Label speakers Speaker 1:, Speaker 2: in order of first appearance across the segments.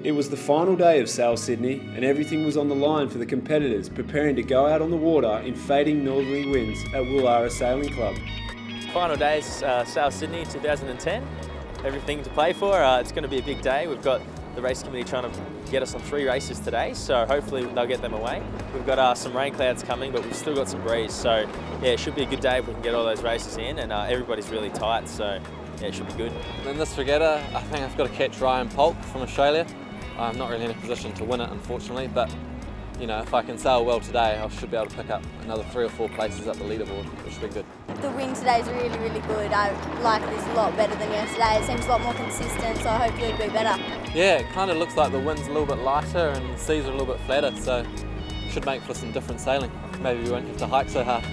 Speaker 1: It was the final day of Sail Sydney and everything was on the line for the competitors preparing to go out on the water in fading northerly winds at Woollahra Sailing Club.
Speaker 2: Final day is Sail Sydney 2010. Everything to play for. It's going to be a big day. We've got the race committee trying to get us on 3 races today, so hopefully they'll get them away. We've got some rain clouds coming, but we've still got some breeze, so yeah, it should be a good day if we can get all those races in, and everybody's really tight, so yeah, it should be good.
Speaker 3: In this regatta, I think I've got to catch Ryan Polk from Australia. I'm not really in a position to win it, unfortunately, but you know, if I can sail well today, I should be able to pick up another 3 or 4 places up the leaderboard, which should be good.
Speaker 4: The wind today is really, really good. I like this a lot better than yesterday. It seems a lot more consistent, so hopefully it'll be better.
Speaker 3: Yeah, it kind of looks like the wind's a little bit lighter and the seas are a little bit flatter, so it should make for some different sailing. Maybe we won't have to hike so hard.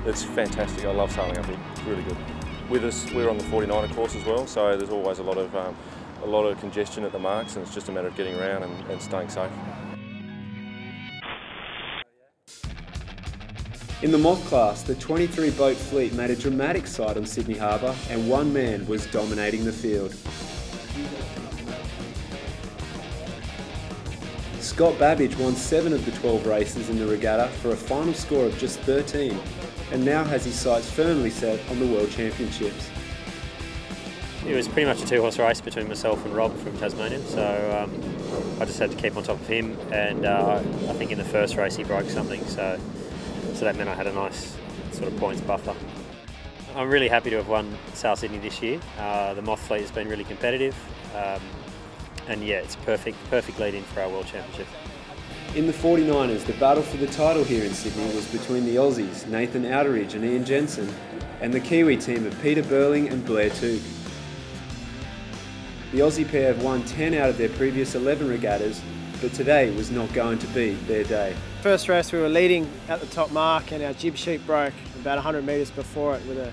Speaker 5: It's fantastic. I love sailing up here. It's really good. With us, we're on the 49er course as well, so there's always a lot of congestion at the marks, and it's just a matter of getting around and staying safe.
Speaker 1: In the moth class, the 23 boat fleet made a dramatic sight on Sydney Harbour, and one man was dominating the field. Scott Babbage won 7 of the 12 races in the regatta for a final score of just 13. And now has his sights firmly set on the World Championships.
Speaker 6: It was pretty much a 2-horse race between myself and Rob from Tasmania, so I just had to keep on top of him, and I think in the first race he broke something, so that meant I had a nice sort of points buffer. I'm really happy to have won Sail Sydney this year. The moth fleet has been really competitive, and yeah, it's a perfect lead-in for our World Championship.
Speaker 1: In the 49ers, the battle for the title here in Sydney was between the Aussies, Nathan Outeridge and Ian Jensen, and the Kiwi team of Peter Burling and Blair Took. The Aussie pair have won 10 out of their previous 11 regattas, but today was not going to be their day.
Speaker 7: First race we were leading at the top mark and our jib sheet broke about 100 metres before it with a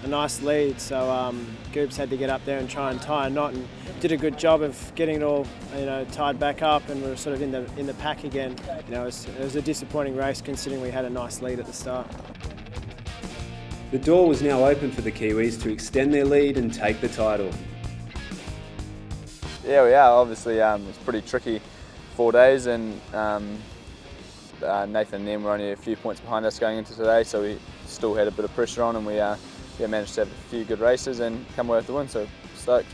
Speaker 7: nice lead, so Goobs had to get up there and try and tie a knot, and did a good job of getting it all, you know, tied back up, and we were sort of in the pack again. You know, it was a disappointing race considering we had a nice lead at the start.
Speaker 1: The door was now open for the Kiwis to extend their lead and take the title.
Speaker 8: Yeah, we are. Obviously, it's pretty tricky 4 days, and Nathan and them were only a few points behind us going into today, so we still had a bit of pressure on, and we managed to have a few good races and come away with the win, so stoked.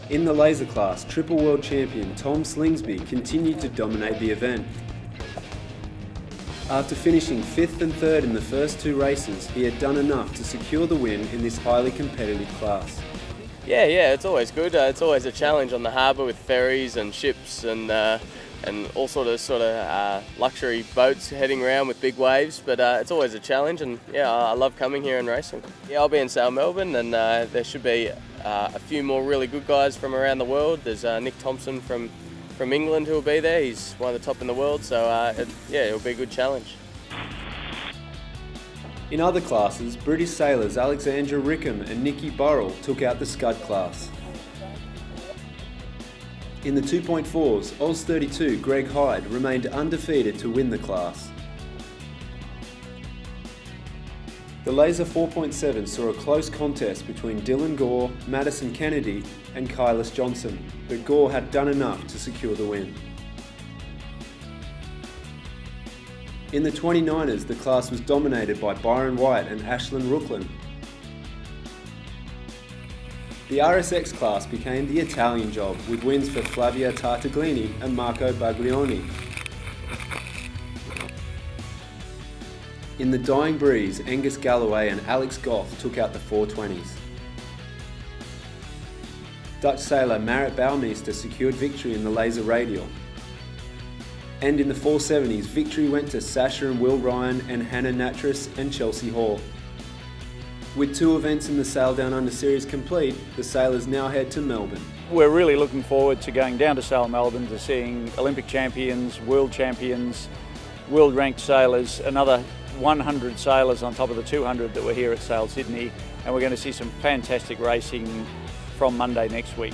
Speaker 1: In the laser class, triple world champion Tom Slingsby continued to dominate the event. After finishing 5th and 3rd in the first 2 races, he had done enough to secure the win in this highly competitive class.
Speaker 9: Yeah, it's always good. It's always a challenge on the harbour with ferries and ships and all sort of luxury boats heading around with big waves, but it's always a challenge, and yeah, I love coming here and racing. Yeah, I'll be in Sail Melbourne, and there should be a few more really good guys from around the world. There's Nick Thompson from England who will be there. He's one of the top in the world, so yeah, it'll be a good challenge.
Speaker 1: In other classes, British sailors Alexandra Rickham and Nikki Burrell took out the Scud class. In the 2.4s, Oz 32 Greg Hyde remained undefeated to win the class. The Laser 4.7 saw a close contest between Dylan Gore, Madison Kennedy and Kylis Johnson, but Gore had done enough to secure the win. In the 29ers, the class was dominated by Byron White and Ashlyn Rooklin. The RSX class became the Italian job, with wins for Flavia Tartaglini and Marco Baglioni. In the Dying Breeze, Angus Galloway and Alex Goff took out the 420s. Dutch sailor Marit Bouwmeester secured victory in the Laser Radial. And in the 470s, victory went to Sasha and Will Ryan and Hannah Natras and Chelsea Hall. With 2 events in the Sail Down Under series complete, the sailors now head to Melbourne.
Speaker 10: We're really looking forward to going down to Sail Melbourne to seeing Olympic champions, world ranked sailors, another 100 sailors on top of the 200 that were here at Sail Sydney, and we're going to see some fantastic racing from Monday next week.